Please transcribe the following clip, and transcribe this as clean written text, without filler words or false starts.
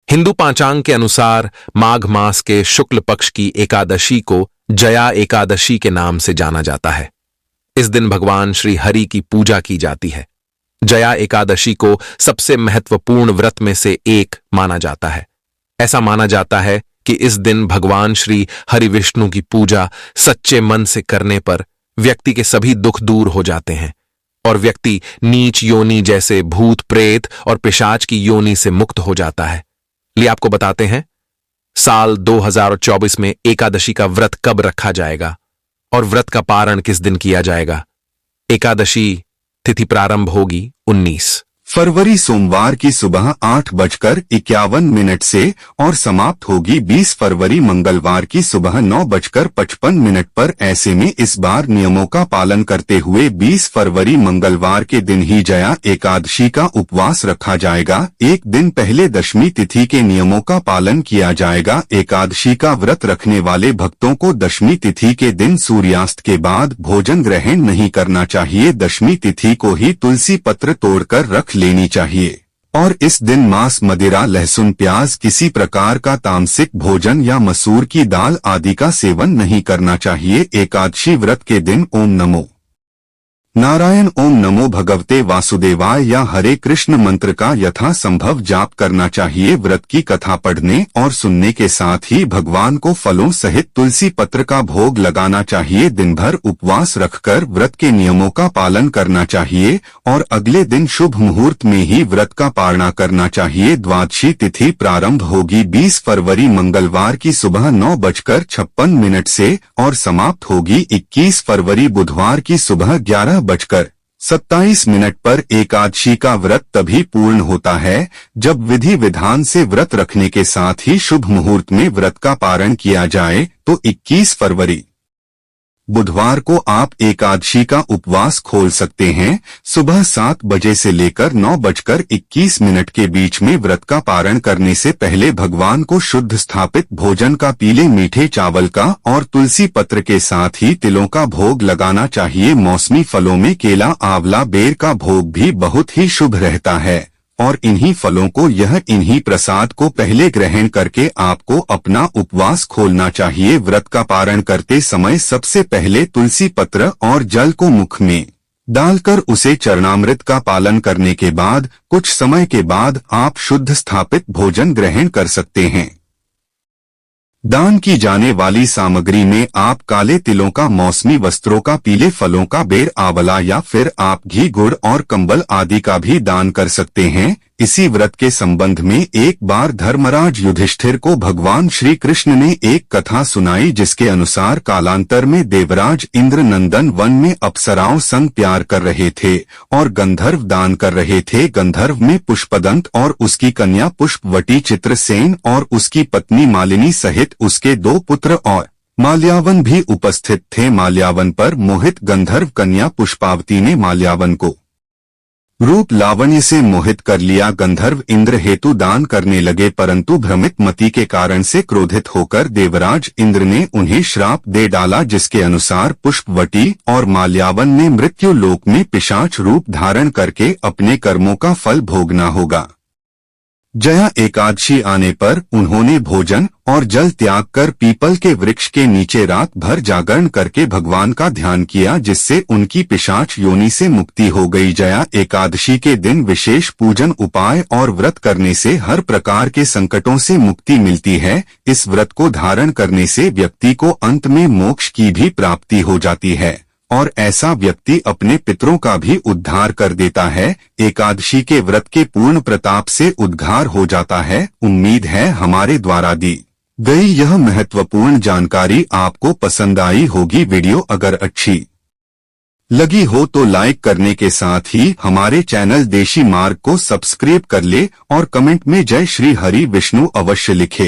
हिंदू पांचांग के अनुसार माघ मास के शुक्ल पक्ष की एकादशी को जया एकादशी के नाम से जाना जाता है। इस दिन भगवान श्री हरि की पूजा की जाती है। जया एकादशी को सबसे महत्वपूर्ण व्रत में से एक माना जाता है। ऐसा माना जाता है कि इस दिन भगवान श्री हरि विष्णु की पूजा सच्चे मन से करने पर व्यक्ति के सभी दुख दूर हो जाते हैं और व्यक्ति नीच योनि जैसे भूत प्रेत और पिशाच की योनि से मुक्त हो जाता है। लिए आपको बताते हैं साल 2024 में एकादशी का व्रत कब रखा जाएगा और व्रत का पारण किस दिन किया जाएगा। एकादशी तिथि प्रारंभ होगी 19 फरवरी सोमवार की सुबह 8:51 से और समाप्त होगी 20 फरवरी मंगलवार की सुबह 9:55 पर। ऐसे में इस बार नियमों का पालन करते हुए 20 फरवरी मंगलवार के दिन ही जया एकादशी का उपवास रखा जाएगा। एक दिन पहले दशमी तिथि के नियमों का पालन किया जाएगा। एकादशी का व्रत रखने वाले भक्तों को दशमी तिथि के दिन सूर्यास्त के बाद भोजन ग्रहण नहीं करना चाहिए। दशमी तिथि को ही तुलसी पत्र तोड़कर रख लेनी चाहिए और इस दिन मांस, मदिरा, लहसुन, प्याज, किसी प्रकार का तामसिक भोजन या मसूर की दाल आदि का सेवन नहीं करना चाहिए। एकादशी व्रत के दिन ओम नमो नारायण, ओम नमो भगवते वासुदेवाय या हरे कृष्ण मंत्र का यथासंभव जाप करना चाहिए। व्रत की कथा पढ़ने और सुनने के साथ ही भगवान को फलों सहित तुलसी पत्र का भोग लगाना चाहिए। दिन भर उपवास रखकर व्रत के नियमों का पालन करना चाहिए और अगले दिन शुभ मुहूर्त में ही व्रत का पारणा करना चाहिए। द्वादशी तिथि प्रारंभ होगी 20 फरवरी मंगलवार की सुबह 9:56 से और समाप्त होगी 21 फरवरी बुधवार की सुबह 11:27 पर। एकादशी का व्रत तभी पूर्ण होता है जब विधि विधान से व्रत रखने के साथ ही शुभ मुहूर्त में व्रत का पारण किया जाए। तो 21 फरवरी बुधवार को आप एकादशी का उपवास खोल सकते हैं। सुबह 7 बजे से लेकर 9:21 के बीच में व्रत का पारण करने से पहले भगवान को शुद्ध स्थापित भोजन का, पीले मीठे चावल का और तुलसी पत्र के साथ ही तिलों का भोग लगाना चाहिए। मौसमी फलों में केला, आंवला, बेर का भोग भी बहुत ही शुभ रहता है और इन्हीं फलों को इन्हीं प्रसाद को पहले ग्रहण करके आपको अपना उपवास खोलना चाहिए। व्रत का पारण करते समय सबसे पहले तुलसी पत्र और जल को मुख में डालकर उसे चरणामृत का पालन करने के बाद कुछ समय के बाद आप शुद्ध स्थापित भोजन ग्रहण कर सकते हैं। दान की जाने वाली सामग्री में आप काले तिलों का, मौसमी वस्त्रों का, पीले फलों का, बेर, आंवला या फिर आप घी, गुड़ और कंबल आदि का भी दान कर सकते हैं। इसी व्रत के संबंध में एक बार धर्मराज युधिष्ठिर को भगवान श्री कृष्ण ने एक कथा सुनाई जिसके अनुसार कालांतर में देवराज इंद्र नंदन वन में अप्सराओं संग प्यार कर रहे थे और गंधर्व दान कर रहे थे। गंधर्व में पुष्पदंत और उसकी कन्या पुष्पवती, चित्रसेन और उसकी पत्नी मालिनी सहित उसके 2 पुत्र और माल्यावन भी उपस्थित थे। माल्यावन पर मोहित गंधर्व कन्या पुष्पावती ने माल्यावन को रूप लावण्य से मोहित कर लिया। गंधर्व इंद्र हेतु दान करने लगे परंतु भ्रमित मति के कारण से क्रोधित होकर देवराज इंद्र ने उन्हें श्राप दे डाला जिसके अनुसार पुष्पवती और माल्यावन ने मृत्यु लोक में पिशाच रूप धारण करके अपने कर्मों का फल भोगना होगा। जया एकादशी आने पर उन्होंने भोजन और जल त्याग कर पीपल के वृक्ष के नीचे रात भर जागरण करके भगवान का ध्यान किया जिससे उनकी पिशाच योनि से मुक्ति हो गई। जया एकादशी के दिन विशेष पूजन, उपाय और व्रत करने से हर प्रकार के संकटों से मुक्ति मिलती है। इस व्रत को धारण करने से व्यक्ति को अंत में मोक्ष की भी प्राप्ति हो जाती है और ऐसा व्यक्ति अपने पितरों का भी उद्धार कर देता है। एकादशी के व्रत के पूर्ण प्रताप से उद्धार हो जाता है। उम्मीद है हमारे द्वारा दी गई यह महत्वपूर्ण जानकारी आपको पसंद आई होगी। वीडियो अगर अच्छी लगी हो तो लाइक करने के साथ ही हमारे चैनल देशी मार्ग को सब्सक्राइब कर ले और कमेंट में जय श्री हरि विष्णु अवश्य लिखे।